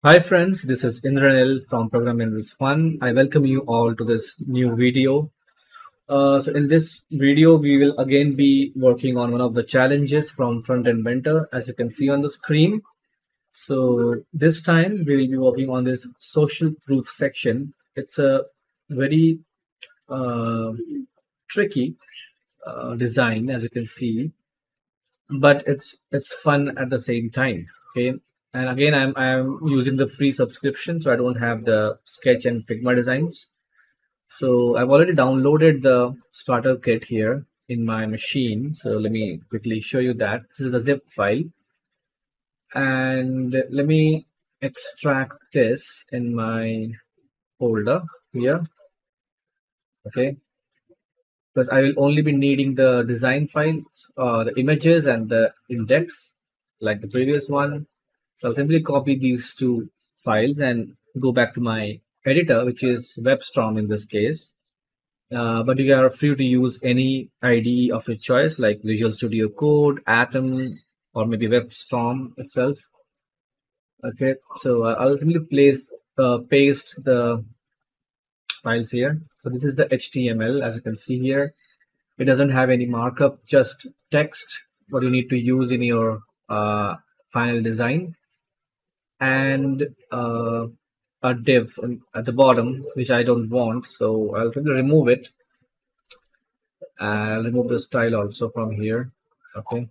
Hi friends, this is Indranil from Program Invest 1. I welcome you all to this new video. So in this video, we will again be working on one of the challenges from FrontEnd Mentor, as you can see on the screen. So this time we will be working on this social proof section. It's a very uh, tricky design, as you can see, but it's fun at the same time. Okay, and again I'm using the free subscription, so I don't have the Sketch and Figma designs. So I've already downloaded the starter kit here in my machine, so let me quickly show you that. This is the zip file, and let me extract this in my folder here. Okay, because I will only be needing the design files, the images and the index like the previous one. So I'll simply copy these two files and go back to my editor, which is WebStorm in this case. But you are free to use any IDE of your choice, like Visual Studio Code, Atom, or maybe WebStorm itself. Okay, so I'll simply paste the files here. So this is the HTML, as you can see here. It doesn't have any markup, just text, what you need to use in your final design, and a div at the bottom, which I don't want. So I'll simply remove it. I'll remove the style also from here. Okay.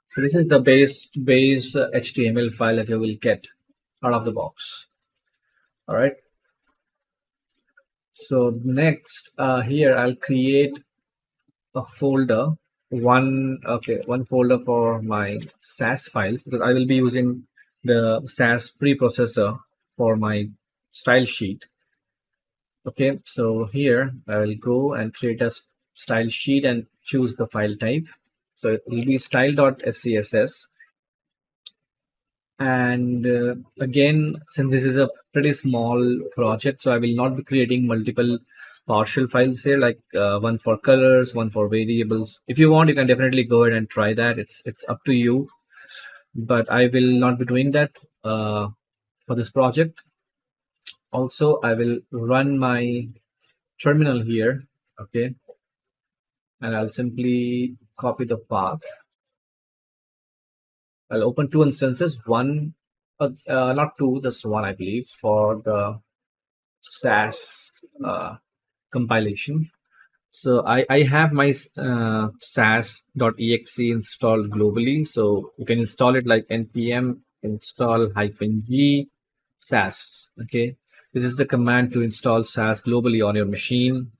So this is the base HTML file that you will get out of the box. All right. So next here I'll create a folder, one folder for my SAS files, because I will be using the SAS preprocessor for my style sheet. Okay, so here I will go and create a style sheet and choose the file type. So it will be style.scss. And again, since this is a pretty small project, so I will not be creating multiple partial files here, like one for colors, one for variables. If you want, you can definitely go ahead and try that. It's up to you, but I will not be doing that for this project. Also, I will run my terminal here. Okay, and I'll simply copy the path. I'll open two instances, one not two, just one, I believe, for the SAS compilation. So I have my SAS.exe installed globally. So you can install it like npm install -g SAS. Okay, this is the command to install SAS globally on your machine.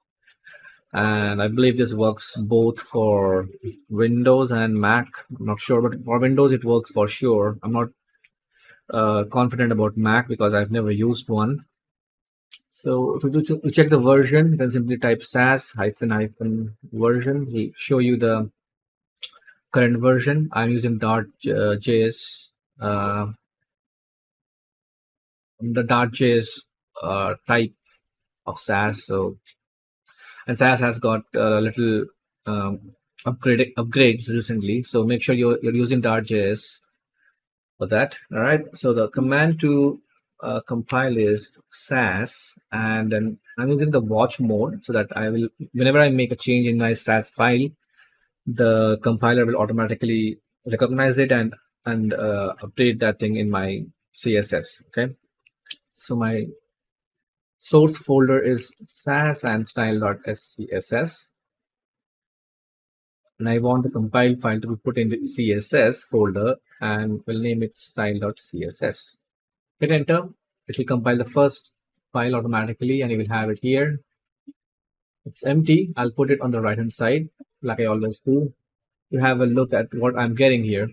And I believe this works both for Windows and Mac. I'm not sure, but for Windows it works for sure. I'm not confident about Mac because I've never used one. So to check the version, you can simply type SAS -version. Will show you the current version. I'm using .js, the .js type of SAS. So, and SAS has got a little upgrades recently. So make sure you're using .js for that. All right. So the command to compile is SAS, and then I'm using the watch mode so that I will, whenever I make a change in my SAS file, the compiler will automatically recognize it and update that thing in my CSS. Okay. So my source folder is SAS and style.scss. And I want the compiled file to be put in the CSS folder, and we'll name it style.css. Hit enter. It will compile the first file automatically, and you will have it here. It's empty. I'll put it on the right hand side like I always do. You have a look at what I'm getting here.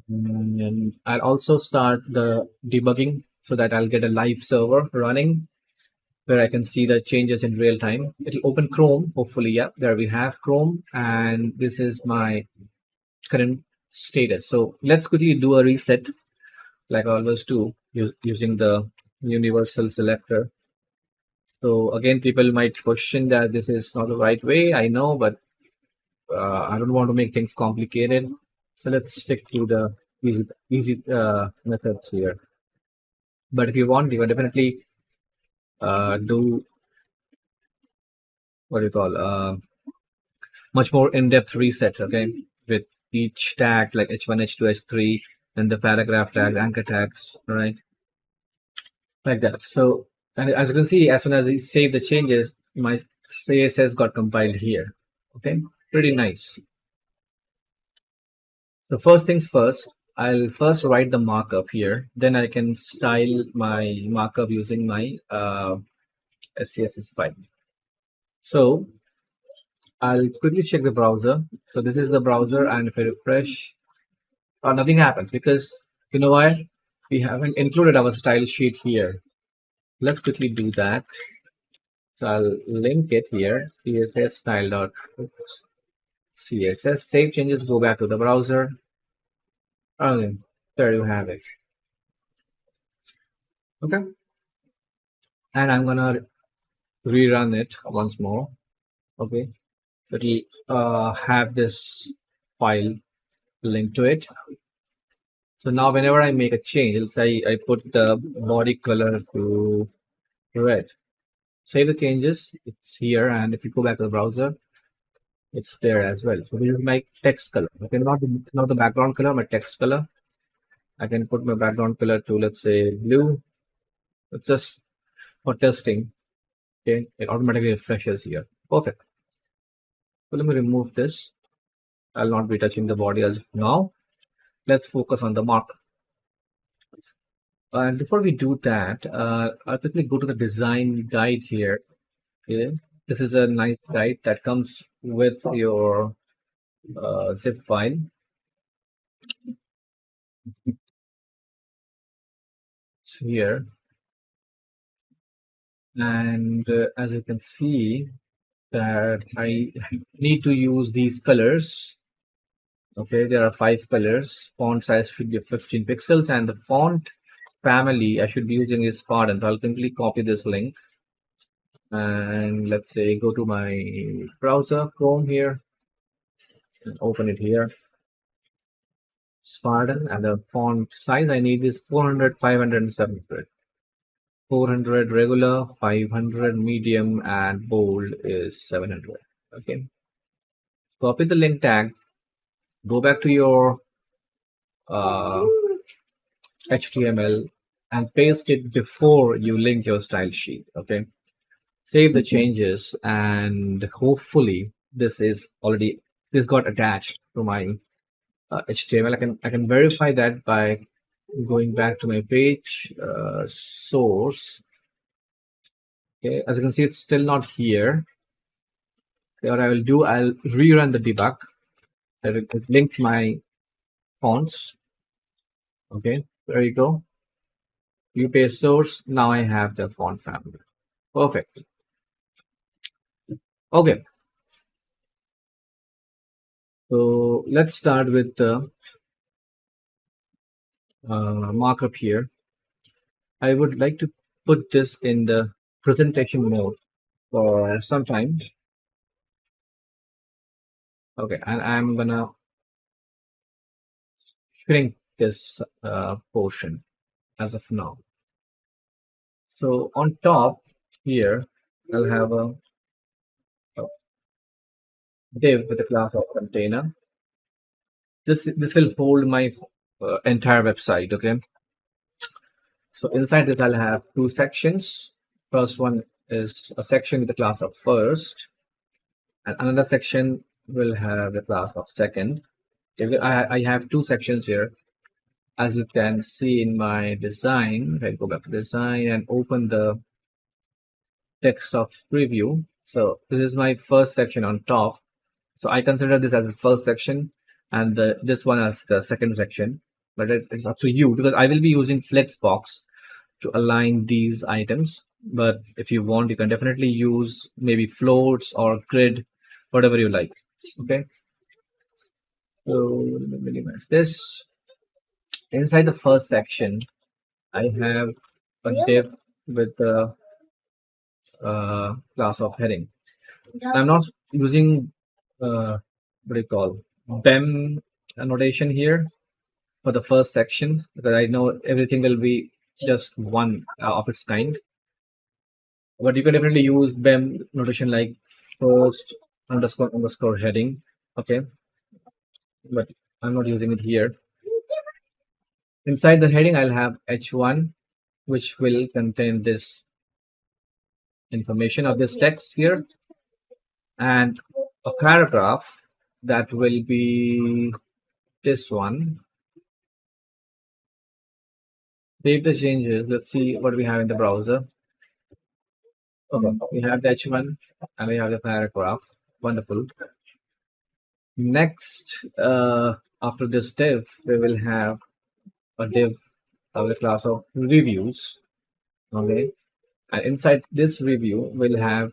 And I'll also start the debugging so that I'll get a live server running where I can see the changes in real time. It'll open Chrome, hopefully. Yeah, there we have Chrome, and this is my current status. So let's quickly do a reset like I always do, using the universal selector. So again, people might question that this is not the right way. I know, but I don't want to make things complicated. So let's stick to the easy methods here. But if you want, you can definitely do what do you call much more in-depth reset. Okay, with each tag like h1, h2, h3, and the paragraph tag, anchor tags, right, like that. So, and as you can see, as soon as I save the changes, my CSS got compiled here. Okay, pretty nice. So first things first, I'll first write the markup here. Then I can style my markup using my CSS file. So I'll quickly check the browser. So this is the browser, and if I refresh, nothing happens because you know why? We haven't included our style sheet here. Let's quickly do that. So I'll link it here. CSS style dot CSS. Save changes. Go back to the browser. Okay, there you have it. Okay, and I'm gonna rerun it once more. Okay, so it'll have this file linked to it. So now whenever I make a change, let's say I put the body color to red. Save the changes, it's here, and if you go back to the browser, it's there as well. So this is my text color. Okay, not the background color, my text color. I can put my background color to, let's say, blue. It's just for testing. Okay, it automatically refreshes here. Perfect. So let me remove this. I'll not be touching the body as of now. Let's focus on the markup. And before we do that, I'll quickly go to the design guide here. Okay, this is a nice guide that comes with your zip file. It's here, and as you can see, that I need to use these colors. Okay, there are 5 colors. Font size should be 15 pixels, and the font family I should be using is Spartan. So I'll simply copy this link, and let's say go to my browser, Chrome here, and open it here. Spartan, and the font size I need is 400, 500, and 700. 400 regular, 500 medium, and bold is 700. Okay, copy the link tag, go back to your HTML and paste it before you link your style sheet. Okay, save the changes, and hopefully this got attached to my HTML. I can verify that by going back to my page source. Okay, as you can see, it's still not here. Okay, what I will do, I'll rerun the debug. It linked my fonts. Okay, there you go. You paste source. Now I have the font family. Perfect. Okay. So let's start with the markup here. I would like to put this in the presentation mode for some time. Okay, and I'm gonna shrink this portion as of now. So on top here, I'll have a div with a class of container. This will hold my entire website. Okay, so inside this I'll have 2 sections. First one is a section with the class of first, and another section will have the class of second. I have 2 sections here. As you can see in my design, if I go back to design and open the text of preview, so this is my first section on top. So I consider this as the first section, and this one as the second section. But it's up to you, because I will be using Flexbox to align these items. But if you want, you can definitely use maybe floats or grid, whatever you like. Okay. So let me minimize this. Inside the first section, I have a div with the class of heading. I'm not using what do you call BEM annotation here. for the first section, because I know everything will be just one of its kind. But you can definitely use BEM notation like first underscore underscore heading. Okay, but I'm not using it here. Inside the heading, I'll have h1, which will contain this information of this text here, and a paragraph that will be this one. Save the changes. Let's see what we have in the browser. Okay, we have the h1 and we have the paragraph. Wonderful. Next, after this div, we will have a div of the class of reviews. Okay, and inside this review, we'll have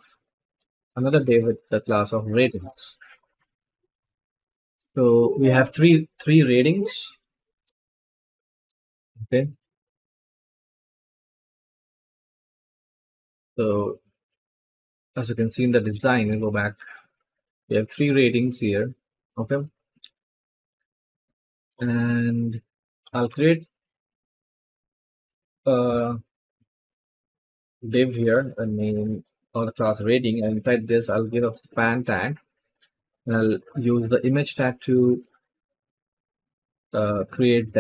another div with the class of ratings. So we have three ratings. Okay, so as you can see in the design, we'll go back. We have three ratings here. Okay, and I'll create a div here, a name or the class rating, and inside this, I'll give a span tag. And I'll use the image tag to create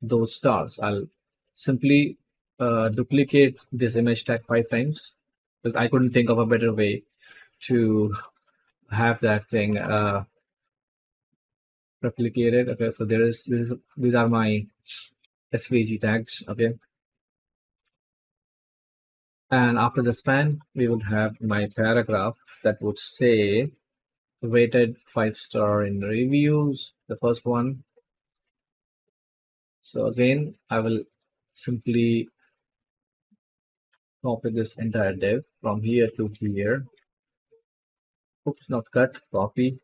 those stars. I'll simply duplicate this image tag 5 times, because I couldn't think of a better way to have that thing replicated. Okay, so these are my SVG tags. Okay, and after the span, we would have my paragraph that would say rated 5-star in reviews, the first one. So again, I will simply copy this entire div from here to here. Oops, not cut. Copy,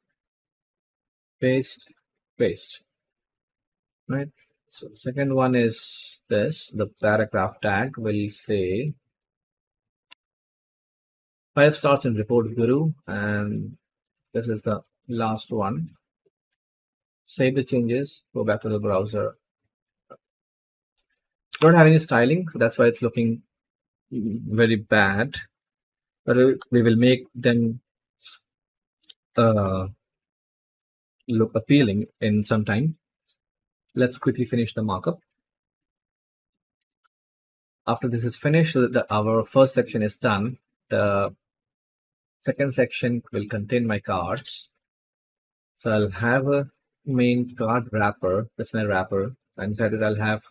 paste, paste. Right. So second one is this. The paragraph tag will say 5 stars in report guru, and this is the last one. Save the changes. Go back to the browser. Don't have any styling, so that's why it's looking very bad. But we will make them look appealing in some time. Let's quickly finish the markup. After this is finished, so that our first section is done, the second section will contain my cards. So I'll have a main card wrapper. That's my wrapper. Inside it, I'll have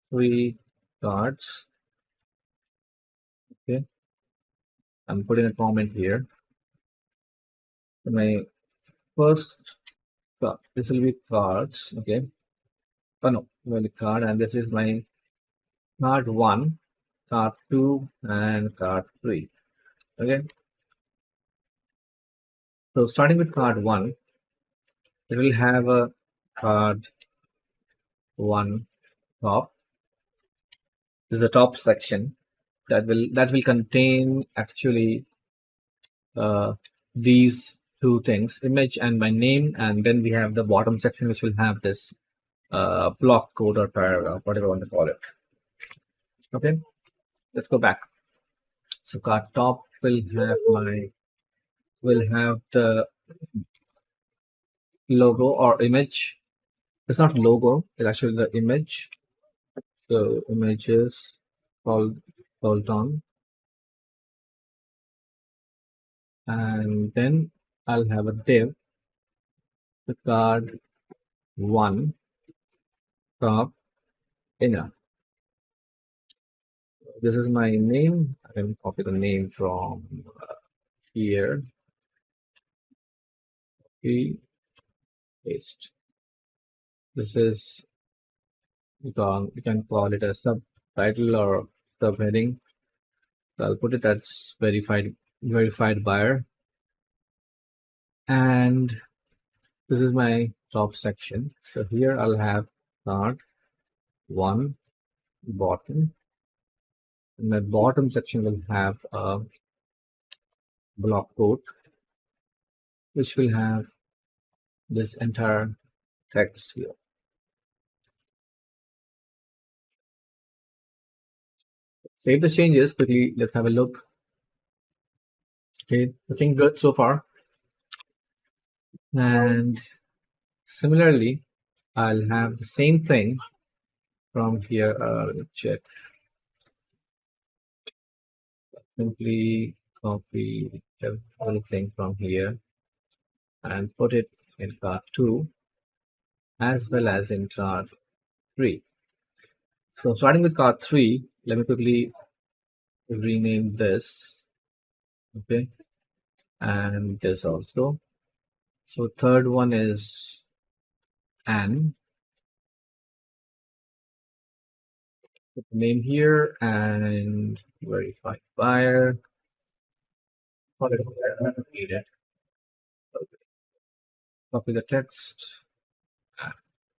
3 cards. Okay, I'm putting a comment here. My first card, this will be cards. Okay, oh no, well, card, and this is my card 1, card 2, and card 3. Okay, so starting with card 1, it will have a card 1 top. This is the top section that will contain actually these two things, image and my name, and then we have the bottom section which will have this block code or paragraph, whatever you want to call it. Okay, let's go back. So card top will have the logo or image. It's not logo, it's actually the image. So images called on, and then I'll have a div, the card 1 top inner. This is my name. I can copy the name from here. Copy, paste. This is, you can call it a subtitle or subheading. So I'll put it as verified buyer. And this is my top section. So here I'll have card 1 bottom, and the bottom section will have a block quote which will have this entire text here. Save the changes quickly. Let's have a look. Okay, looking good so far. And similarly, I'll have the same thing from here. Check. Simply copy everything from here and put it in card 2 as well as in card 3. So starting with card 3, let me quickly rename this. Okay, and this also. So third one is Anne. Put the name here and verify buyer. Need it. Okay. Copy the text.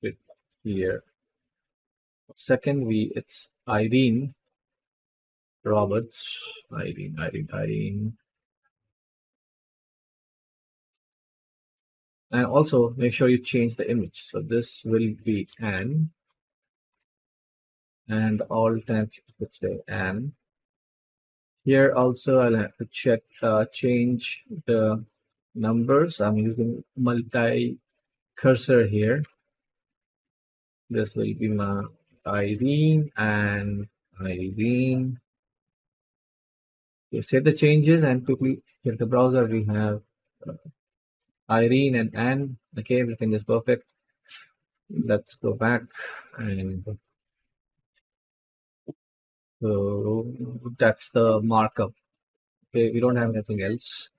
Put here. Second, it's Irene Roberts. Irene. And also make sure you change the image. So this will be Anne, and all time would say Anne. Here also I'll have to check change the numbers. I'm using multi cursor here. This will be my Irene and Irene. You save the changes and quickly check the browser. We have Irene and Anne. Okay, everything is perfect. Let's go back and so that's the markup. Okay, we don't have anything else.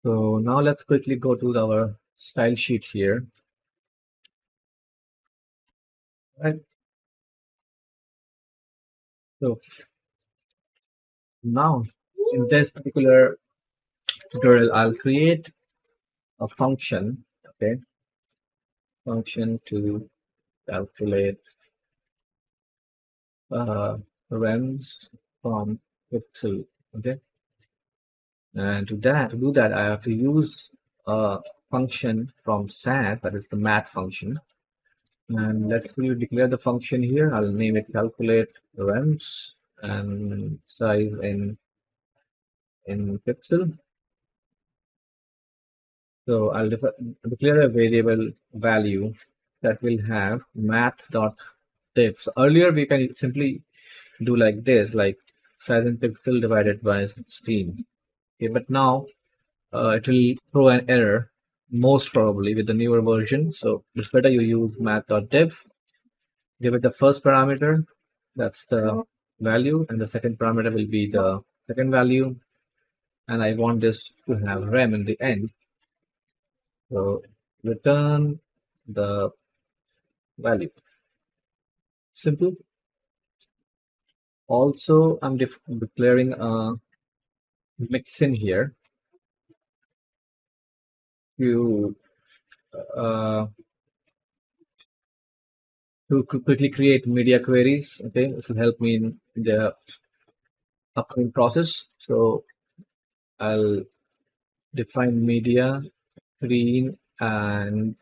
So now let's quickly go to our style sheet here. Right. So now in this particular tutorial, I'll create a function. Okay, function to calculate rems from pixel. Okay, and to do that, I have to use a function from SAT, that is the math function. And let's declare the function here. I'll name it calculate rems and size in pixel. So I'll declare a variable value that will have math.diff. So earlier we can simply do like this, like size in pixel divided by 16. Okay, but now it will throw an error most probably with the newer version. So it's better you use math.diff. Give it the first parameter, that's the value, and the second parameter will be the second value, and I want this to have rem in the end. So return the value. Simple. Also, I'm declaring a mixin here to quickly create media queries. Okay, this will help me in the upcoming process. So I'll define media screen, and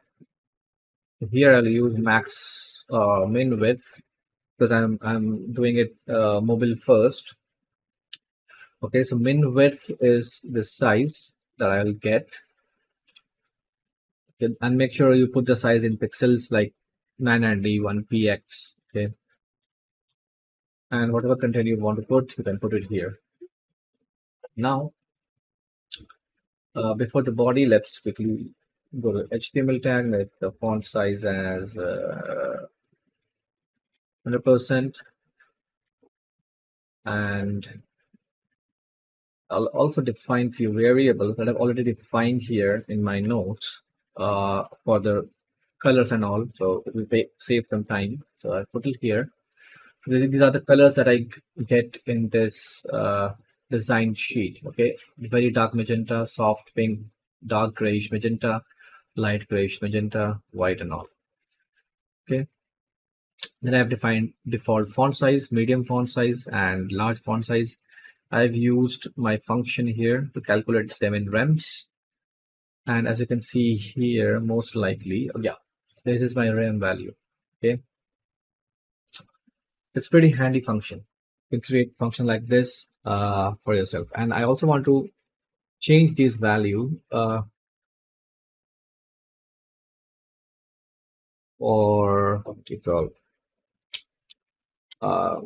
here I'll use max min width because I'm doing it mobile first. Okay, so min width is the size that I'll get. Okay, and make sure you put the size in pixels like 991px. Okay, and whatever content you want to put, you can put it here. Now, before the body, let's quickly go to HTML tag. Let the font size as 100%, and I'll also define few variables that I've already defined here in my notes for the colors and all. So it will save some time. So I put it here. These are the colors that I get in this design sheet. Okay, very dark magenta, soft pink, dark grayish magenta, light grayish magenta, white, and all. Okay, then I have defined default font size, medium font size, and large font size. I've used my function here to calculate them in rems. And as you can see here, most likely, oh, yeah, this is my rem value. Okay, it's pretty handy function. You can create function like this for yourself. And I also want to change this value or what do you call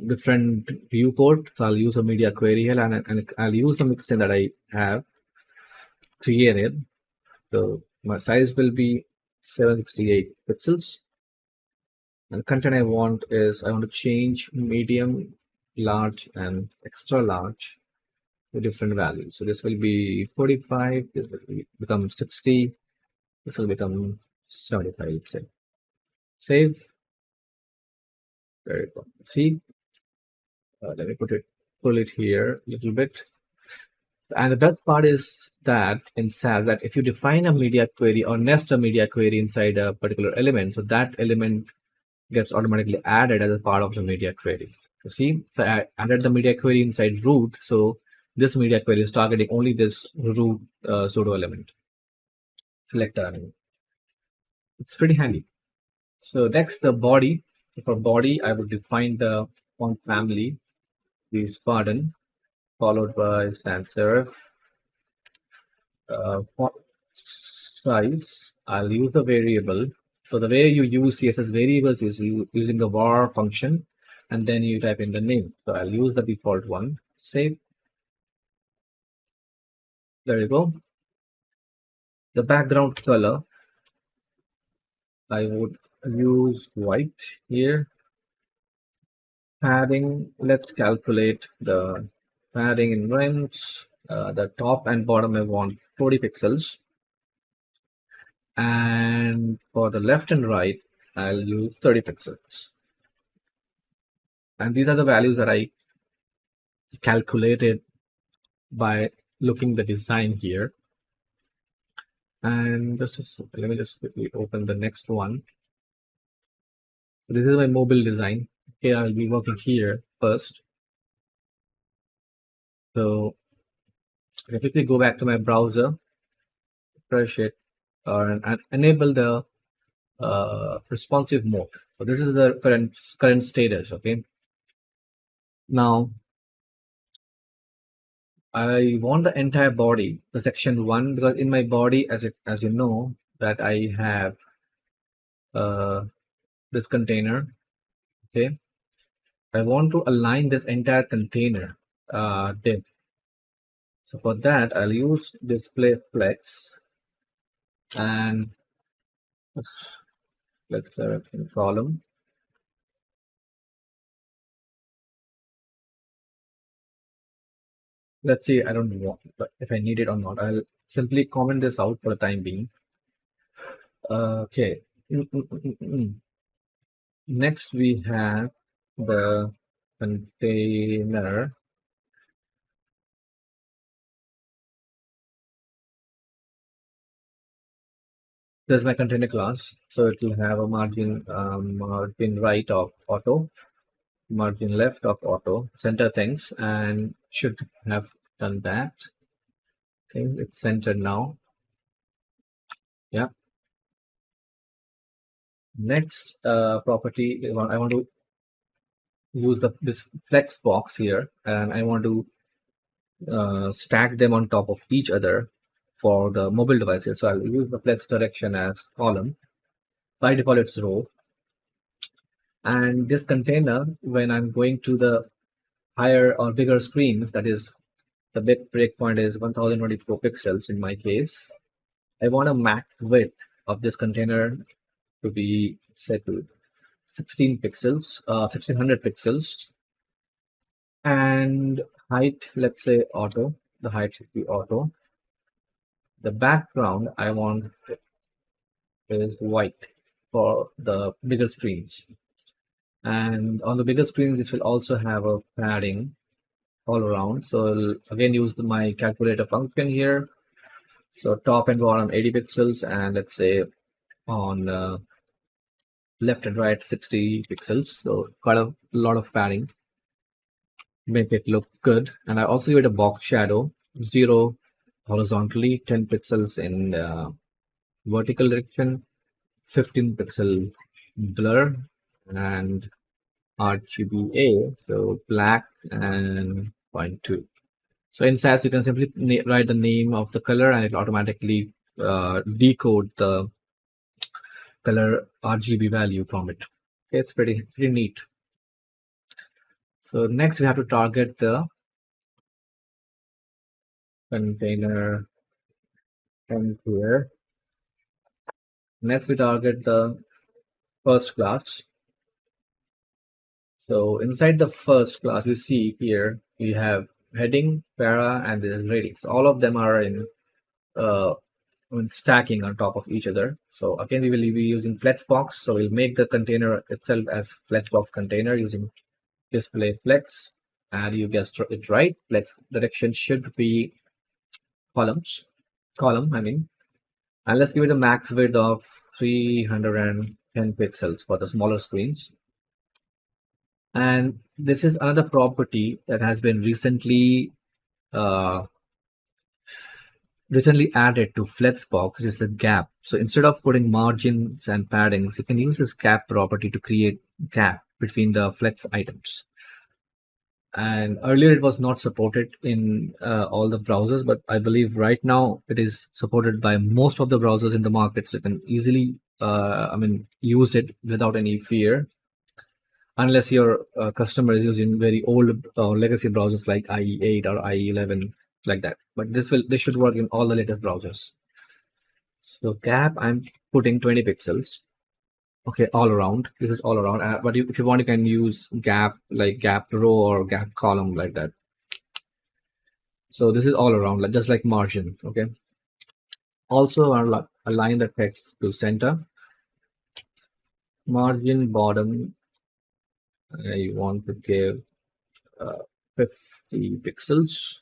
different viewport. So I'll use a media query here, and I'll use the mixin that I have created. So my size will be 768 pixels. And the content I want to change medium, large, and extra large to different values. So this will be 45. This will become 60. This will become 75. Let's say. Save. There you go. See. Let me pull it here a little bit. And the best part is that in SAS, that if you define a media query or nest a media query inside a particular element, so that element gets automatically added as a part of the media query. You see, so I added the media query inside root. So this media query is targeting only this root pseudo element. Selector. It's pretty handy. So next, the body. So for body, I would define the font family, the Spartan, followed by sans serif. Font size, I'll use the variable. So the way you use CSS variables is using the var function, and then you type in the name. So I'll use the default one. Save. There you go. The background color, I would use white here. Padding, let's calculate the padding in rems. The top and bottom I want 40 pixels. And for the left and right, I'll use 30 pixels. And these are the values that I calculated by looking the design here. And let me just quickly open the next one. So this is my mobile design. Okay, I'll be working here first. So I quickly go back to my browser, refresh it, and enable the responsive mode. So this is the current status. Okay. Now I want the entire body, the section 1, because in my body, as you know, that I have this container. Okay, I want to align this entire container div. So for that, I'll use display flex, and let's select column. Let's see, I don't know if I need it or not. I'll simply comment this out for the time being. Okay. Next, we have the container. There's my container class. So it will have a margin right of auto, margin left of auto, center things, and should have done that. Okay, it's centered now. Yeah. Next property, I want to use this flex box here, and I want to stack them on top of each other for the mobile devices. So I'll use the flex direction as column. By default, it's row. And this container, when I'm going to the higher or bigger screens, that is the bit breakpoint is 1024 pixels in my case, I want a max width of this container to be set to 16 pixels, 1600 pixels, and height, let's say auto. The height should be auto. The background I want is white for the bigger screens, and on the bigger screen this will also have a padding all around. So I'll again use my calculator function here. So top and bottom 80 pixels, and let's say on left and right 60 pixels. So quite a lot of padding. make it look good. And I also give it a box shadow, 0 horizontally, 10 pixels in vertical direction, 15 pixel blur, and RGBA, so black and 0.2. So in SAS, you can simply write the name of the color and it automatically decode the color RGB value from it. Okay, it's pretty neat. So next we have to target the container and here. Next we target the first class. So inside the first class, you see here you have heading, para, and there's ratings. All of them are in uh, stacking on top of each other. So again, we will be using flexbox. So we'll make the container itself as flexbox container using display flex. And you guessed it right. Flex direction should be column, I mean. And let's give it a max width of 310 pixels for the smaller screens. And this is another property that has been uh, recently added to Flexbox, which is the gap. So instead of putting margins and paddings, you can use this gap property to create gap between the flex items. And earlier it was not supported in all the browsers, but I believe right now it is supported by most of the browsers in the market. So you can easily, use it without any fear, unless your customer is using very old legacy browsers like IE8 or IE11, like that. But this should work in all the latest browsers. So gap, I'm putting 20 pixels. Okay, all around. This is all around. But if you want, you can use gap like gap row or gap column like that. So this is all around, like just like margin. Okay. Also, align the text to center. Margin bottom, I want to give 50 pixels.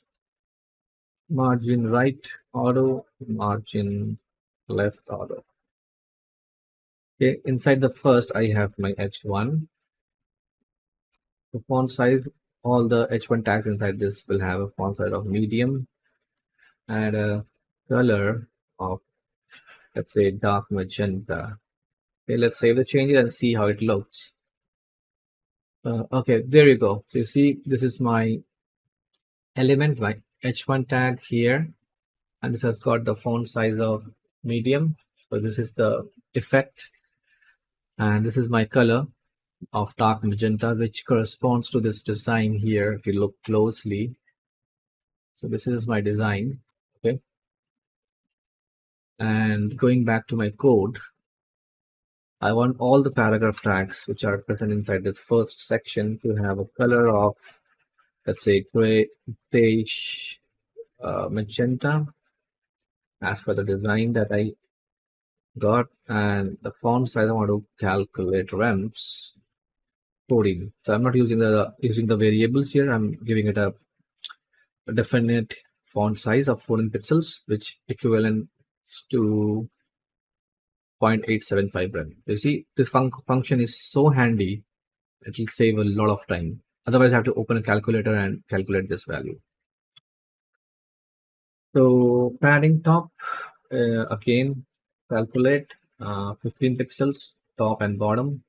Margin right auto, margin left auto. Okay, inside the first I have my h1. The font size, all the h1 tags inside this will have a font size of medium and a color of, let's say, dark magenta. Okay, let's save the changes and see how it looks. Okay, there you go. So you see, this is my element, my h1 tag here, and this has got the font size of medium. So this is the effect, and this is my color of dark magenta, which corresponds to this design here if you look closely. So this is my design. Okay, and going back to my code, I want all the paragraph tags which are present inside this first section to have a color of, let's say, gray, beige, magenta, as per the design that I got. And the font size, I want to calculate rems 14. So I'm not using the variables here. I'm giving it a definite font size of 14 pixels, which equivalent to 0.875 rem. You see, this function is so handy. It will save a lot of time. Otherwise, I have to open a calculator and calculate this value. So padding top, again, calculate 15 pixels top and bottom.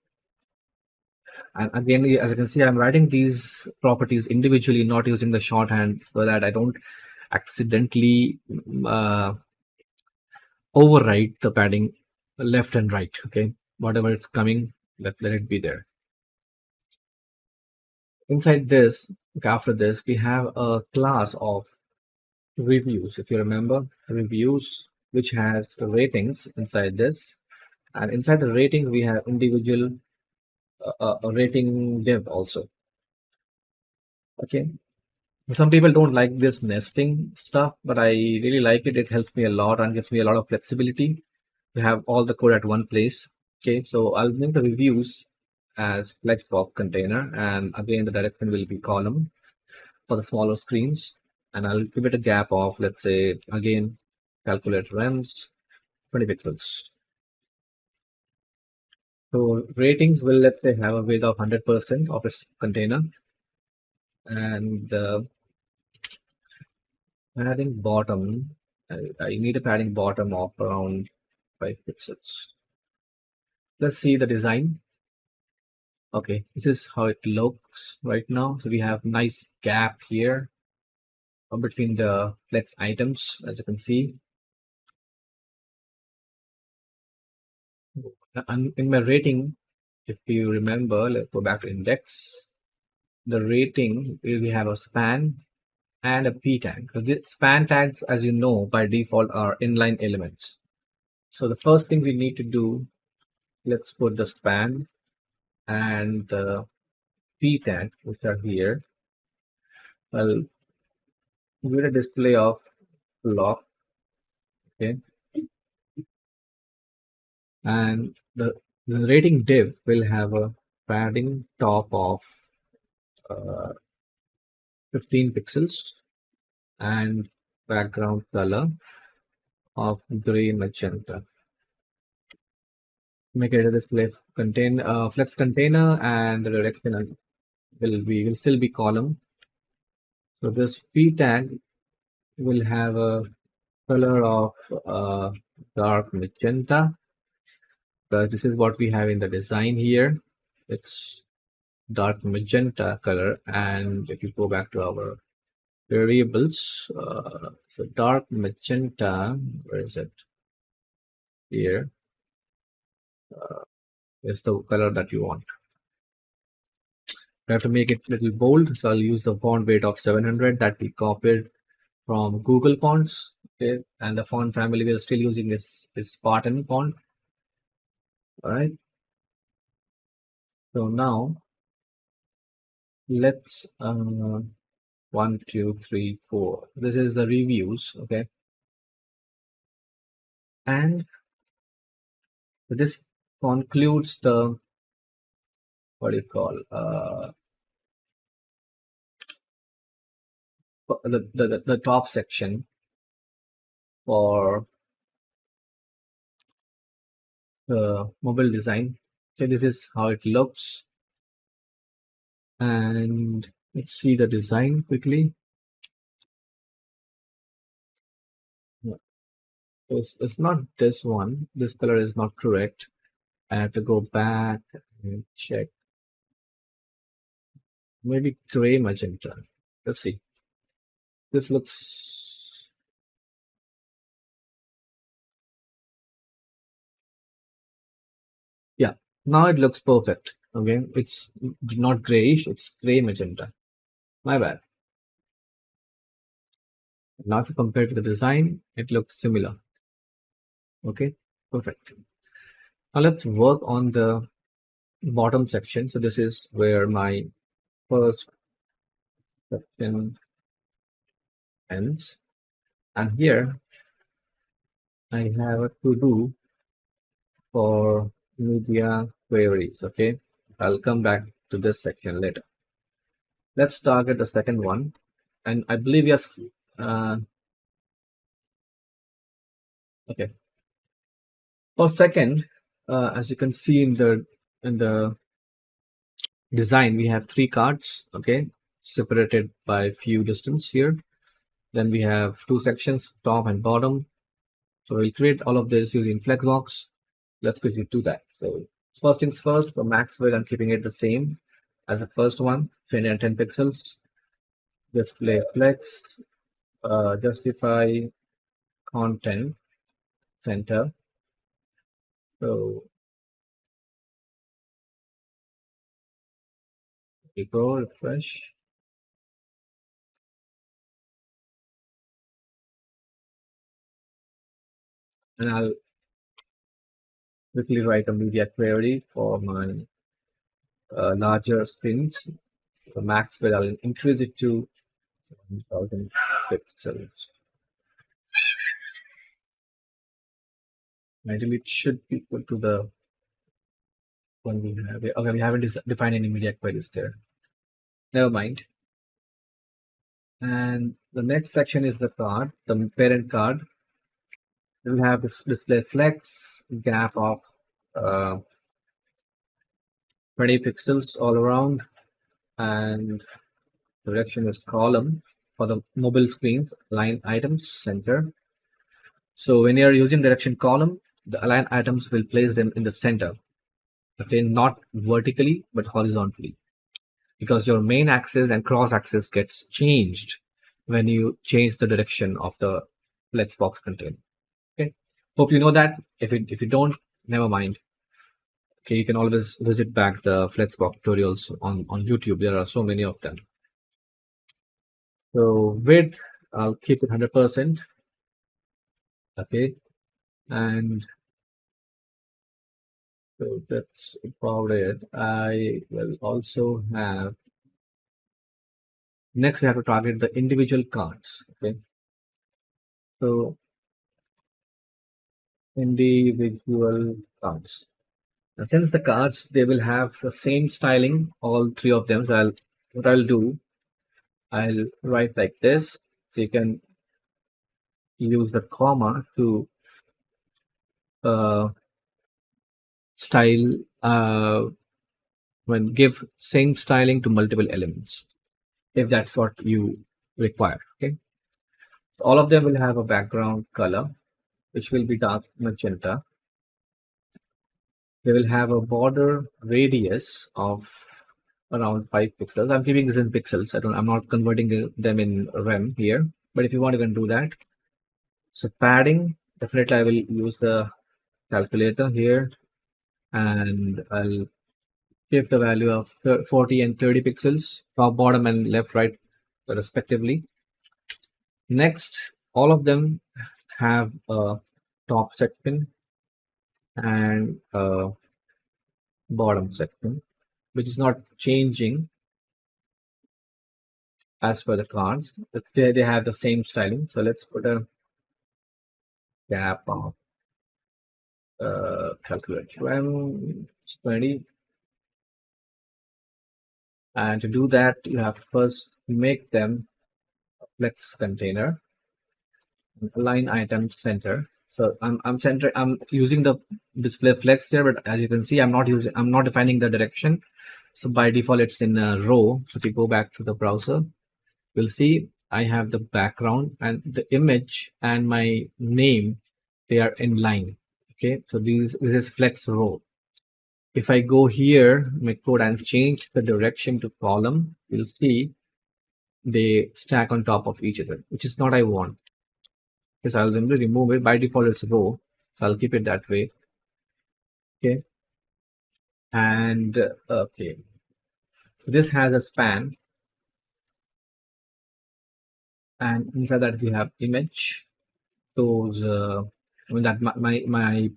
And again, as you can see, I'm writing these properties individually, not using the shorthand, so that I don't accidentally overwrite the padding left and right. Okay, whatever it's coming, let it be there. Inside this, after this, we have a class of reviews. If you remember, reviews, which has ratings inside this, and inside the ratings we have individual rating div also. Okay, some people don't like this nesting stuff, but I really like it. It helps me a lot and gives me a lot of flexibility to have all the code at one place. Okay, so I'll make the reviews as flexbox container, and again the direction will be column for the smaller screens, and I'll give it a gap of, let's say, again, calculate rems 20 pixels. So ratings will, let's say, have a width of 100% of its container. And the padding bottom, I need a padding bottom of around 5 pixels. Let's see the design. Okay, this is how it looks right now. So we have nice gap here between the flex items, as you can see. And in my rating, if you remember, let's go back to index. The rating, we have a span and a p tag. So the span tags, as you know, by default are inline elements. So the first thing we need to do, let's put the span and the p tag, which are here. I'll give it a display of block. Okay, and the rating div will have a padding top of uh, 15 pixels and background color of gray magenta. Make it a display contain flex container, and the direction will still be column. So this p tag will have a color of dark magenta, because this is what we have in the design here. It's dark magenta color. And if you go back to our variables, so dark magenta, where is it? Here is the color that you want. I have to make it a little bold, so I'll use the font weight of 700 that we copied from Google Fonts. Okay, and the font family we are still using is Spartan font. All right. So now let's 1, 2, 3, 4. This is the reviews. Okay, and this concludes the, what do you call, the top section for the mobile design. So this is how it looks, and let's see the design quickly. It's not this one. This color is not correct. I have to go back and check. Maybe gray magenta. Let's see. This looks, yeah, now it looks perfect. Okay, it's not grayish, it's gray magenta. My bad. Now if you compare it to the design, it looks similar. Okay, perfect. Now let's work on the bottom section. So this is where my first section ends, and here I have a to do for media queries. Okay, I'll come back to this section later. Let's target the second one, and I believe yes. Okay, for second, as you can see in the design, we have 3 cards. Okay, separated by few distance here. Then we have 2 sections, top and bottom. So we'll create all of this using Flexbox. Let's quickly do that. So first things first, for Maxwell, I'm keeping it the same as the first one, 10 pixels. Display flex, justify content center. So we go refresh. And I'll quickly write a media query for my larger screens. The Maxwell, I'll increase it to 1000 pixels. Ideally, it should be equal to the one we have. Okay, we haven't defined any media queries there. Never mind. And the next section is the card, the parent card. We'll have this display flex, gap of 20 pixels all around, and Direction is column for the mobile screens, line items, center. So when you're using direction column, the align items will place them in the center. Okay, not vertically but horizontally, because your main axis and cross axis gets changed when you change the direction of the flexbox container. Okay, hope you know that. If you don't, never mind. Okay, you can always visit back the flexbox tutorials on YouTube. There are so many of them. So width, I'll keep it 100%. Okay, and so that's about it. I will also have, next we have to target the individual cards. Okay, so individual cards. And since the cards, they will have the same styling, all three of them. So what I'll do, I'll write like this. So you can use the comma to style when give same styling to multiple elements, if that's what you require. Okay, so all of them will have a background color which will be dark magenta. They will have a border radius of around 5 pixels. I'm keeping this in pixels. I'm not converting them in rem here, but if you want, you can do that. So padding, definitely I will use the calculator here, and I'll give the value of 40 and 30 pixels, top, bottom, and left, right, respectively. Next, all of them have a top section and a bottom section, which is not changing as per the cards. They have the same styling. So let's put a gap of calculate 20. And to do that, you have to first make them a flex container, align item center. So I'm using the display flex here, but as you can see, I'm not defining the direction. So by default, it's in a row. So if you go back to the browser, you'll see I have the background and the image and my name, they are in line. Okay, so this is flex row. If I go here, my code, and change the direction to column, you'll see they stack on top of each other, which is not I want. Because I'll simply remove it. By default, it's row, so I'll keep it that way. Okay, and okay, so this has a span, and inside that we have image. Those I mean that my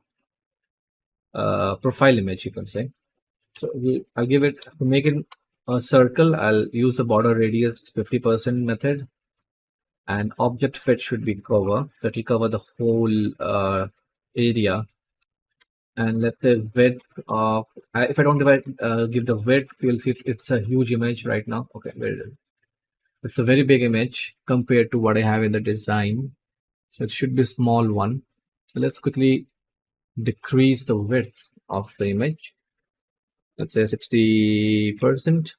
profile image, you can say. So I'll give it, to make it a circle, I'll use the border radius 50% method, and object fit should be cover, so it will cover the whole area. And let's say width of, if I don't give the width, you'll see it's a huge image right now. Okay, where it is. It's a very big image compared to what I have in the design, so it should be a small one. So let's quickly decrease the width of the image. Let's say 60%.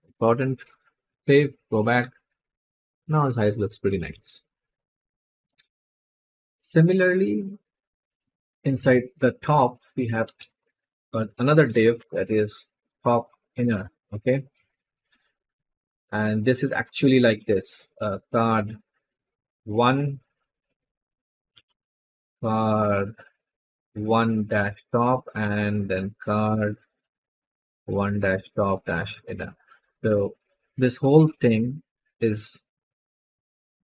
Important. Save, go back. Now the size looks pretty nice. Similarly, inside the top, we have another div that is top inner. Okay, and this is actually like this: card one, card one dash top, and then card one dash top dash inner. So this whole thing is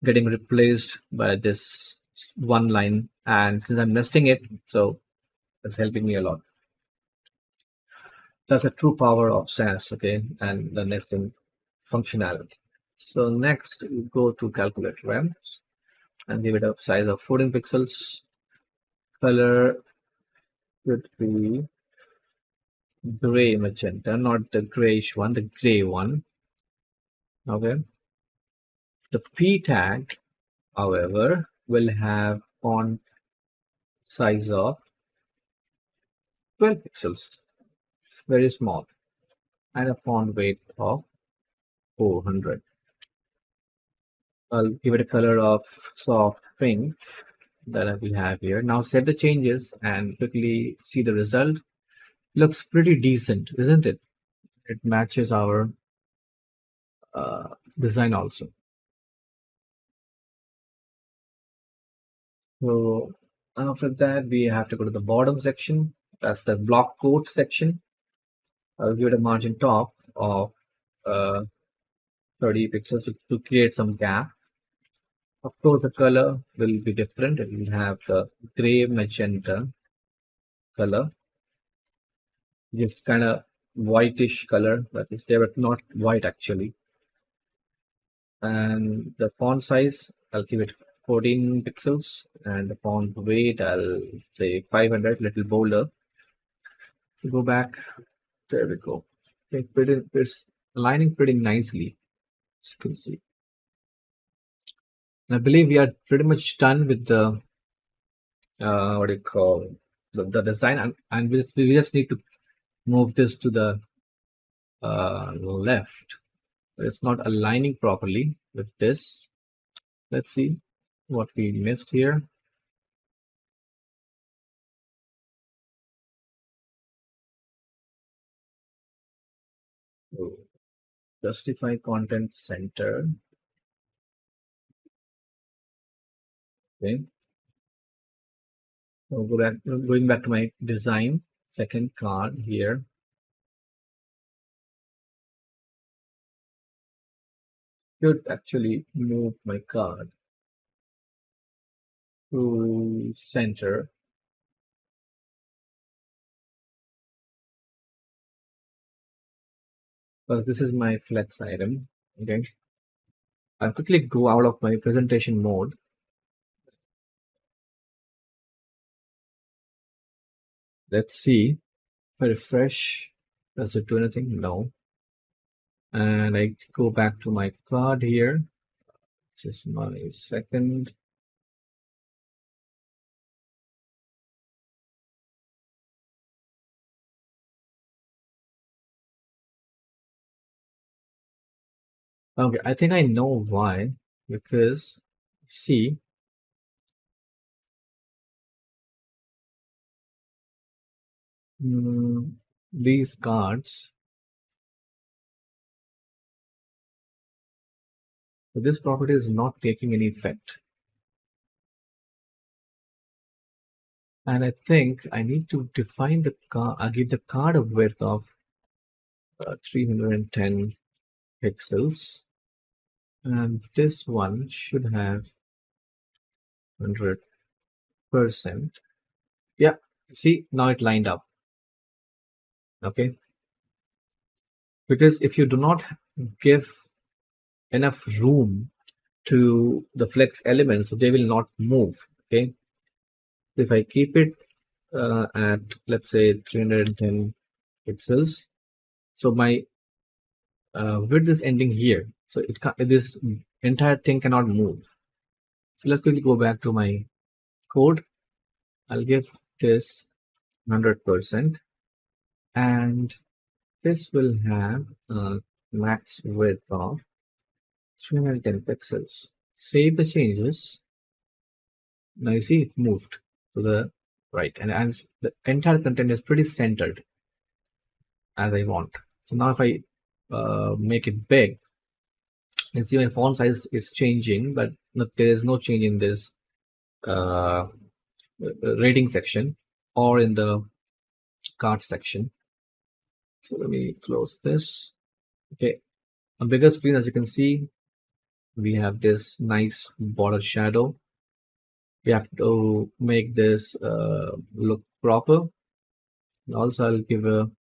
getting replaced by this one line, and since I'm nesting it, so it's helping me a lot. That's a true power of SAS, okay, and the nesting functionality. So next we go to calculate RAM and give it a size of 14 pixels. Color should be gray magenta, not the grayish one, the gray one. Okay. The P tag, however, will have font size of 12 pixels, very small, and a font weight of 400. I'll give it a color of soft pink that we have here. Now set the changes and quickly see the result. Looks pretty decent, isn't it? It matches our design also. So after that, we have to go to the bottom section. That's the block code section. I'll give it a margin top of uh, 30 pixels to create some gap. Of course, the color will be different. It will have the gray magenta color. This kind of whitish color that is there, but not white actually. And the font size, I'll give it 14 pixels, and the font weight, I'll say 500, little bolder. So go back. There we go. Okay, it's aligning pretty nicely, as you can see. And I believe we are pretty much done with the what do you call the design, and we just need to move this to the left. It's not aligning properly with this. Let's see what we missed here. Oh, justify content center. Okay. So going back to my design, second card here. Should actually move my card to center. Because this is my flex item. Okay. I'll quickly go out of my presentation mode. Let's see. If I refresh, does it do anything? No. And I go back to my card here. This is my second. Okay, I think I know why. Because see, these cards, this property is not taking any effect. And I think I need to define the card. I give the card a width of 310 pixels, and this one should have 100%. Yeah, see, now it lined up. Okay, because if you do not give enough room to the flex elements, so they will not move. Okay, if I keep it at, let's say, 310 pixels, so my width is ending here, so this entire thing cannot move. So let's quickly go back to my code. I'll give this 100%, and this will have a max width of 310 pixels. Save the changes. Now you see it moved to the right, and the entire content is pretty centered as I want. So now if I make it big, you can see my font size is changing, but there is no change in this rating section or in the card section. So let me close this. Okay, a bigger screen, as you can see, we have this nice border shadow. We have to make this look proper. And also, I'll give a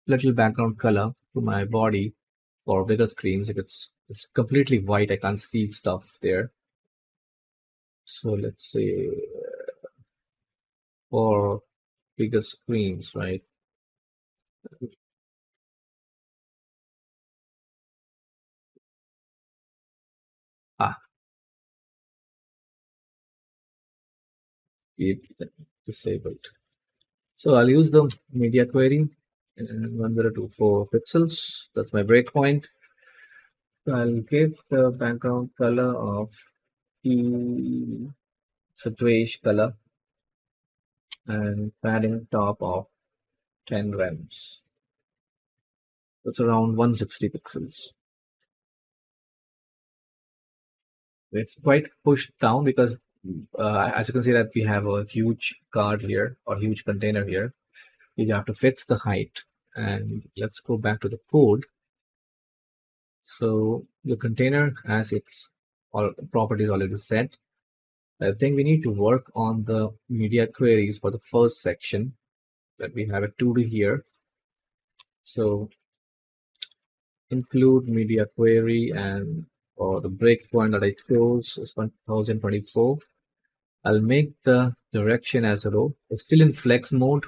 little background color to my body for bigger screens. If it's completely white, I can't see stuff there. So let's say for bigger screens, right? Keep disabled. So I'll use the media query and 1024 pixels. That's my breakpoint. I'll give the background color of the beige color and padding top of 10 rems. It's around 160 pixels. It's quite pushed down because as you can see that we have a huge card here or huge container here. You have to fix the height, and let's go back to the code. So the container has its all properties already set. I think we need to work on the media queries for the first section that we have a 2D here. So include media query, and for the breakpoint that I chose is 1024. I'll make the direction as a row. It's still in flex mode.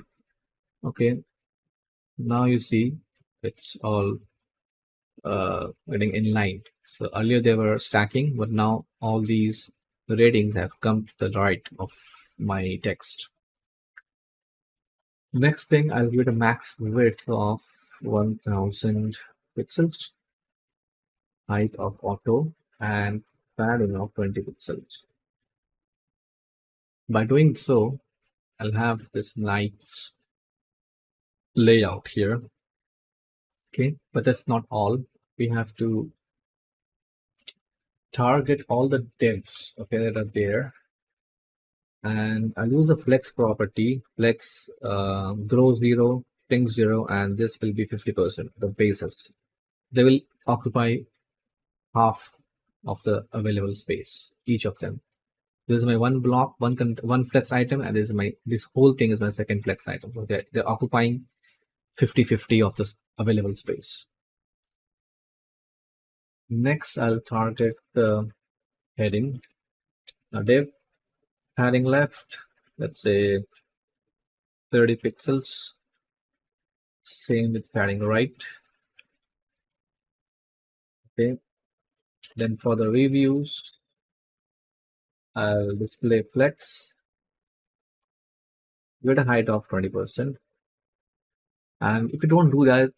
Okay, now you see it's all getting in line. So earlier they were stacking, but now all these ratings have come to the right of my text. Next thing, I'll give it a max width of 1000 pixels, height of auto, and padding of 20 pixels. By doing so, I'll have this nice layout here. Okay, but that's not all. We have to target all the divs, okay, that are there, and I'll use a flex property, flex grow 0, ping 0, and this will be 50%, the bases. They will occupy half of the available space, each of them. This is my one block, one flex item, and this whole thing is my second flex item. So they're occupying 50-50 of this available space. Next, I'll target the heading. Now div padding left, let's say 30 pixels. Same with padding right. Okay. Then for the reviews, I'll display flex. Give it a height of 20%. And if you don't do that,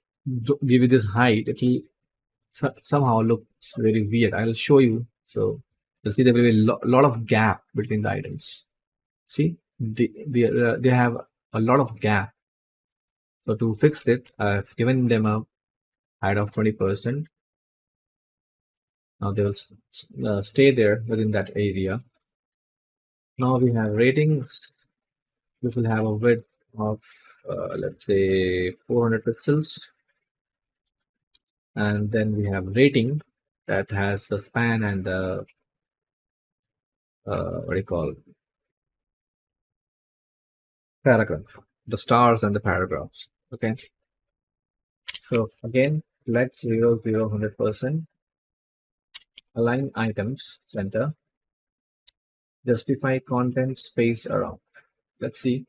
give it this height, it will somehow look very weird. I'll show you. So you'll see there will be a lot of gap between the items. See, they have a lot of gap. So to fix it, I've given them a height of 20%. Now they will stay there within that area. Now we have ratings. This will have a width of let's say 400 pixels. And then we have rating that has the span and the what do you call, paragraph, the stars and the paragraphs. Okay, so again, flex 0, 0, 100%, align items center, justify content space around. Let's see.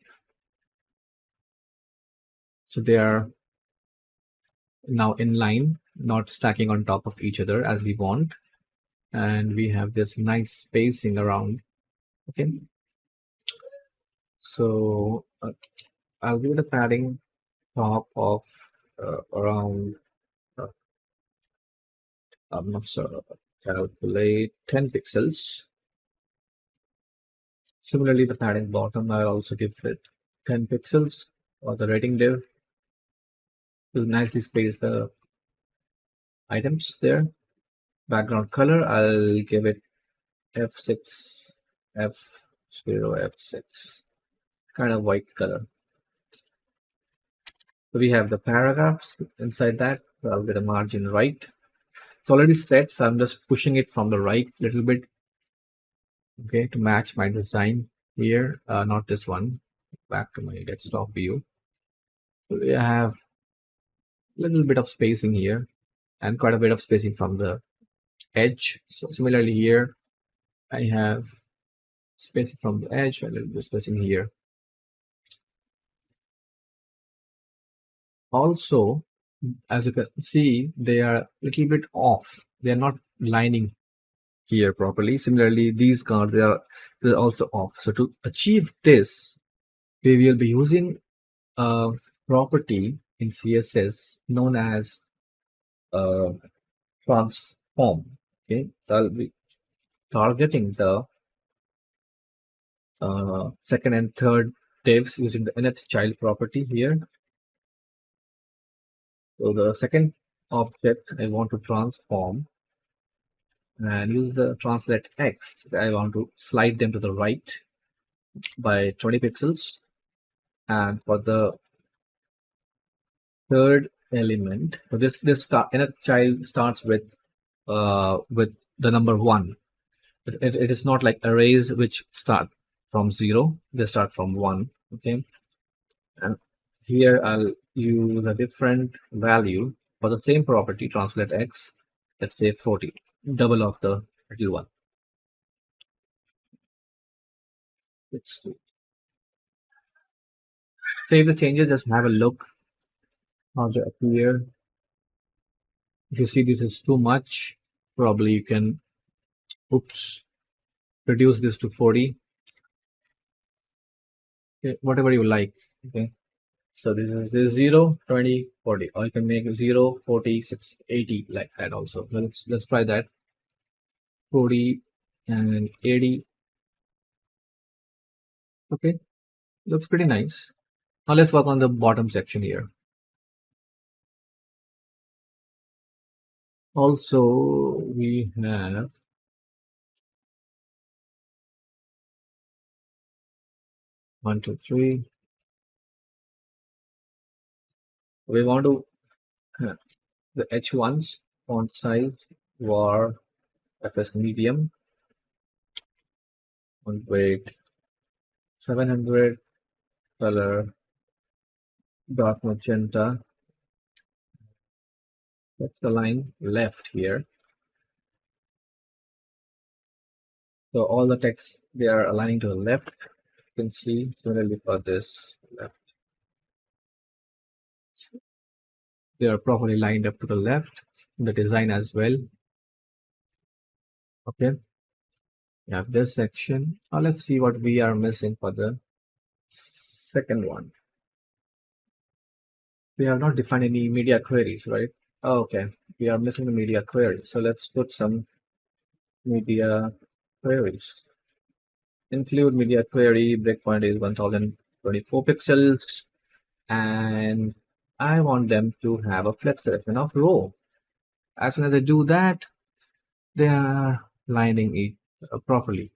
So they are now in line, not stacking on top of each other as we want, and we have this nice spacing around. Okay, so I'll give it a padding top of around I'm not sure, calculate 10 pixels. Similarly, the padding bottom, I'll also give it 10 pixels, or the rating div will nicely space the items there. Background color, I'll give it F6, F0, F6, kind of white color. So we have the paragraphs inside that. So I'll get a margin right. It's already set, so I'm just pushing it from the right a little bit, okay, to match my design here. Not this one. Back to my desktop view. So we have a little bit of spacing here and quite a bit of spacing from the edge. So similarly here, I have spacing from the edge, a little bit of spacing here. Also, as you can see, they are a little bit off. They are not lining here properly. Similarly, these cards, they're also off. So to achieve this, we will be using a property in CSS known as form. Okay, so I'll be targeting the second and third divs using the nth child property here. So the second object I want to transform and use the translate X. I want to slide them to the right by 20 pixels. And for the third element, so this nth child starts with the number 1. It is not like arrays which start from 0, they start from 1. Okay, and here I'll use a different value for the same property, translate X. Let's say 40, double of the little one. Let's save the changes, just have a look how they appear. If you see this is too much, probably you can reduce this to 40. Okay, whatever you like. Okay, so this is 0, 20, 40, or you can make 0, 40, 6, 80 like that also. Let's try that. 40 and 80. Okay, looks pretty nice. Now let's work on the bottom section here. Also, we have 1, 2, 3. We want to the H1s font size var FS medium, font weight 700, color dark magenta. Let's align left here. So all the text, they are aligning to the left. You can see similarly for this left. They are properly lined up to the left. The design as well. Okay. We have this section. Now let's see what we are missing for the second one. We have not defined any media queries, right? Oh, okay. We are missing the media queries. So let's put some media queries. Include media query, breakpoint is 1024 pixels, and I want them to have a flex direction of row. As soon as I do that, they are lining it properly.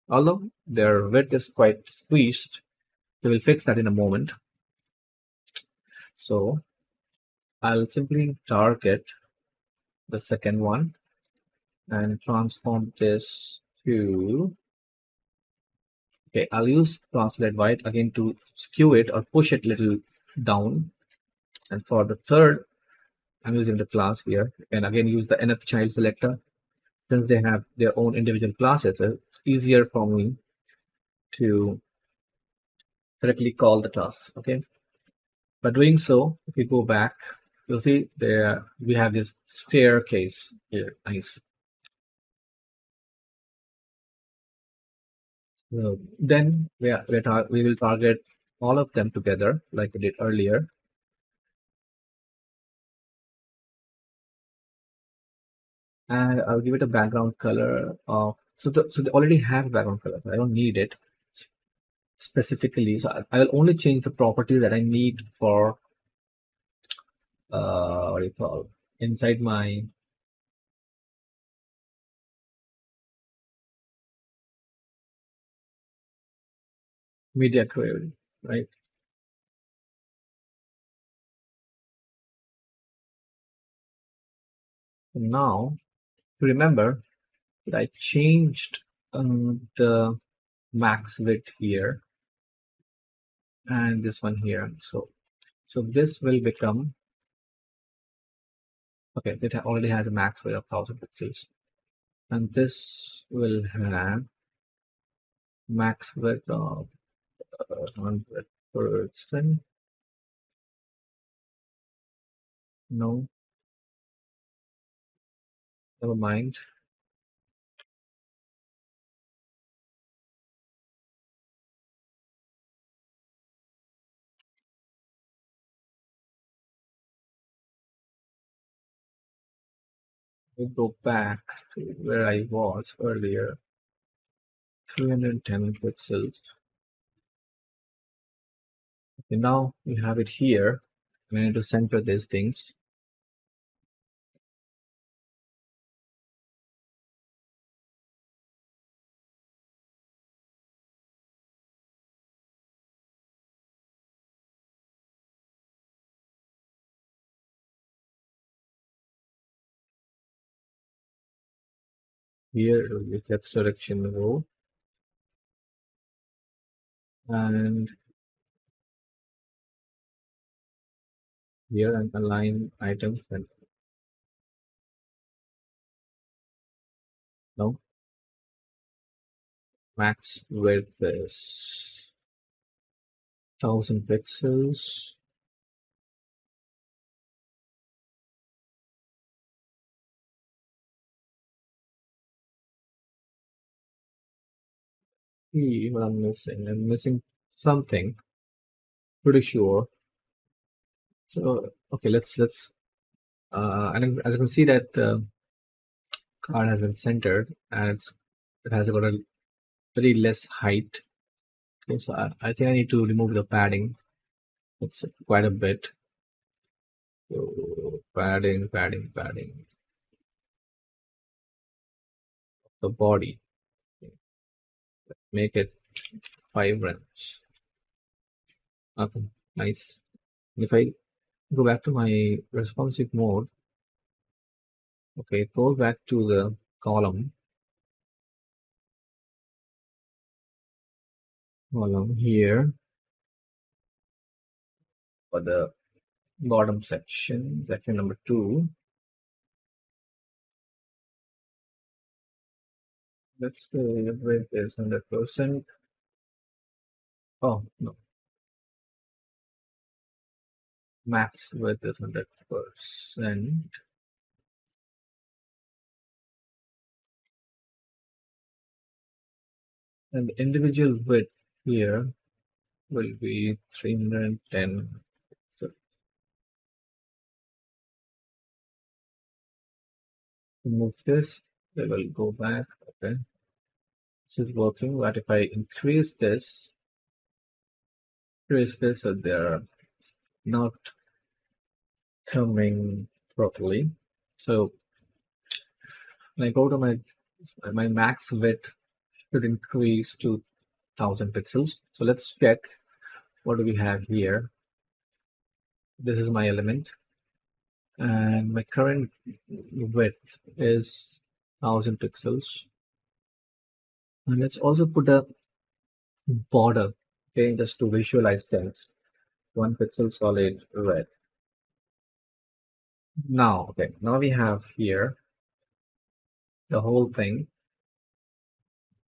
Although their width is quite squeezed, we will fix that in a moment. So I'll simply target the second one and transform this to, okay, I'll use translate white again to skew it or push it a little down. And for the third, I'm using the class here, and again use the nth child selector. Since they have their own individual classes, it's easier for me to directly call the class. Okay, by doing so, if we go back, you'll see there we have this staircase here. Nice. So then we will target all of them together like we did earlier. And I'll give it a background color of, so they already have background color, so I don't need it specifically. So I will only change the properties that I need for what do you call, inside my media query, right? And now to remember that I changed the max width here and this one here. So this will become, okay, it already has a max width of 1000 pixels, and this will have max width of 100%. No, never mind. We go back to where I was earlier. 310 pixels. Okay, now we have it here. We need to center these things. Here with X direction row, and here and align items. And now max width is 1000 pixels. See what I'm missing. I'm missing something. Pretty sure. So okay, let's and as you can see that the card has been centered and it has got a very less height. Okay, so I think I need to remove the padding. It's quite a bit. So padding the body. Make it vibrant. Okay, nice. If I go back to my responsive mode, okay, go back to the column here for the bottom section number 2. Let's say width is 100%. Oh no, max width is 100%. And the individual width here will be 310. So remove this, they will go back. Okay, this is working. But if I increase this, so they're not coming properly. So when I go to my max width should increase to 1000 pixels. So let's check what do we have here. This is my element, and my current width is 1000 pixels. And let's also put a border, okay, just to visualize things. 1 pixel solid red. Now, okay, now we have here the whole thing,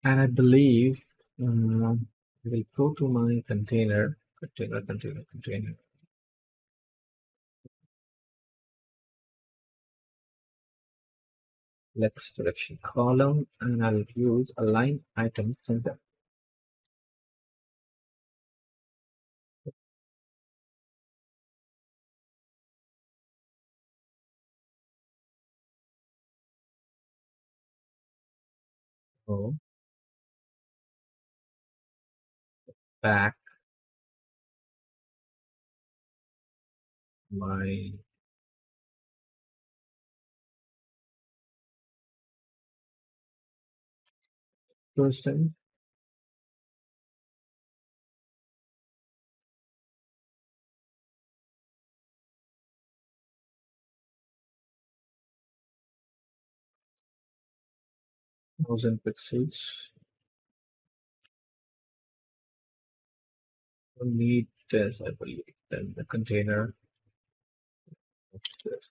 and I believe I will go to my container. Let's direction column, and I'll use align item center. So back my person, 1000 pixels. Don't need this, I believe. Then the container. This.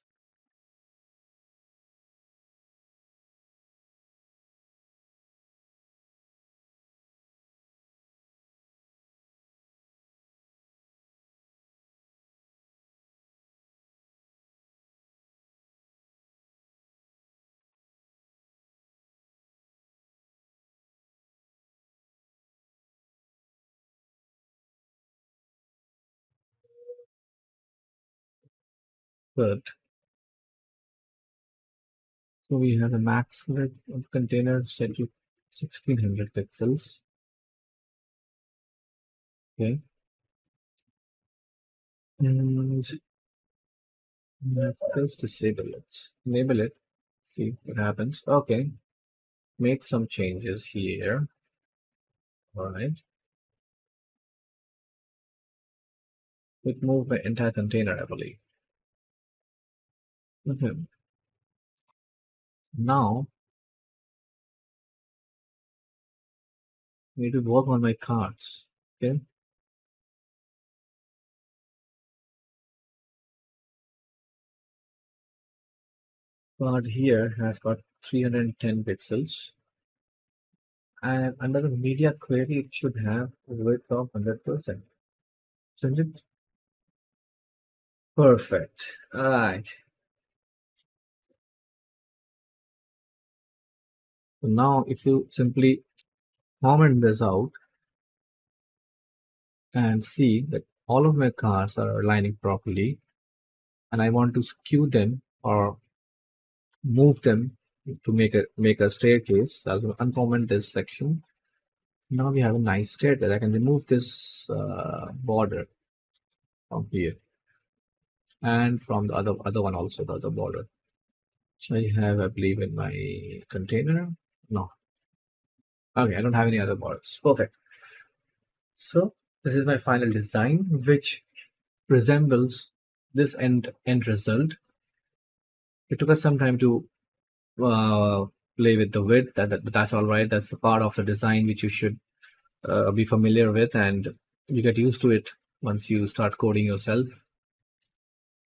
But So we have a max width of container set to 1600 pixels. Okay. And let's disable it. Enable it. See what happens. Okay. Make some changes here. All right. It moved my entire container, I believe. Okay. Now I need to work on my cards. Okay. Card here has got 310 pixels. And under the media query, it should have a width of 100%. Isn't it? Perfect. All right. So now, if you simply comment this out and see that all of my cards are aligning properly, and I want to skew them or move them to make a staircase, I'll uncomment this section. Now we have a nice staircase. I can remove this border from here and from the other one also, the other border. So I have, I believe, in my container. No. Okay, I don't have any other borders. Perfect. So this is my final design, which resembles this end result. It took us some time to play with the width. That's all right. That's the part of the design which you should be familiar with, and you get used to it once you start coding yourself.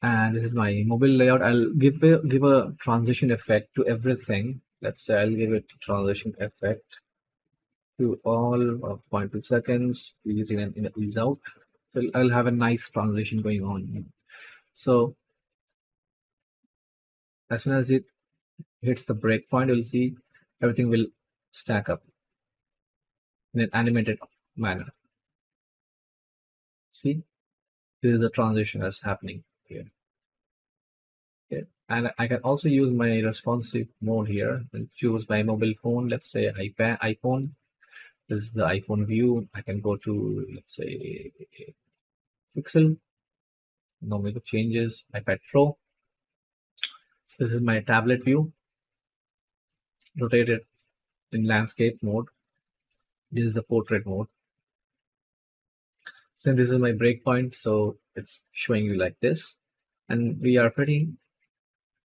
And this is my mobile layout. I'll give a transition effect to everything. Let's say I'll give it transition effect to all of 0.2 seconds, ease in and ease out. So I'll have a nice transition going on. So as soon as it hits the breakpoint, you'll see everything will stack up in an animated manner. See, this is the transition that's happening here. Okay. And I can also use my responsive mode here and choose my mobile phone. Let's say iPhone. This is the iPhone view. I can go to, let's say, Pixel. Now make the changes. iPad Pro. This is my tablet view. Rotate it in landscape mode. This is the portrait mode. So this is my breakpoint, so it's showing you like this, and we are doing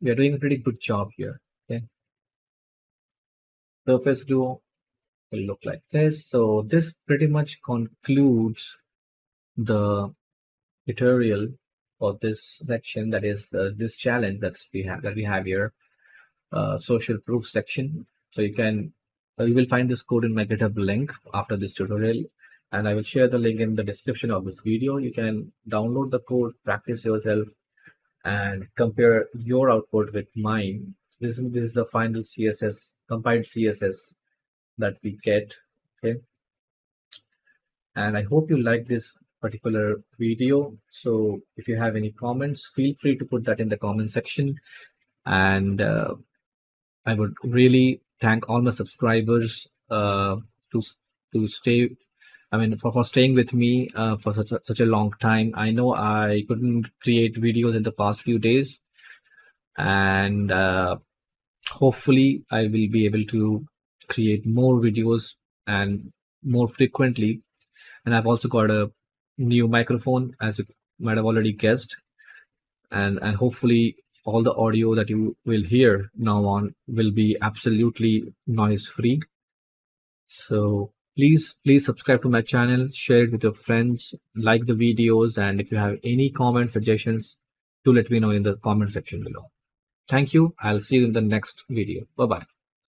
a pretty good job here. Okay, surface duo will look like this. So this pretty much concludes the tutorial for this section, that is this challenge that we have here, social proof section. So you will find this code in my GitHub link after this tutorial, and I will share the link in the description of this video. You can download the code, practice yourself, and compare your output with mine. This is the final CSS, compiled CSS that we get. Okay, and I hope you like this particular video. So if you have any comments, feel free to put that in the comment section, and I would really thank all my subscribers to stay. I mean, for staying with me for such a long time. I know I couldn't create videos in the past few days, and hopefully I will be able to create more videos and more frequently. And I've also got a new microphone, as you might have already guessed, and hopefully all the audio that you will hear now on will be absolutely noise free. So please subscribe to my channel, share it with your friends, like the videos, and if you have any comment suggestions, do let me know in the comment section below. Thank you. I'll see you in the next video. Bye bye.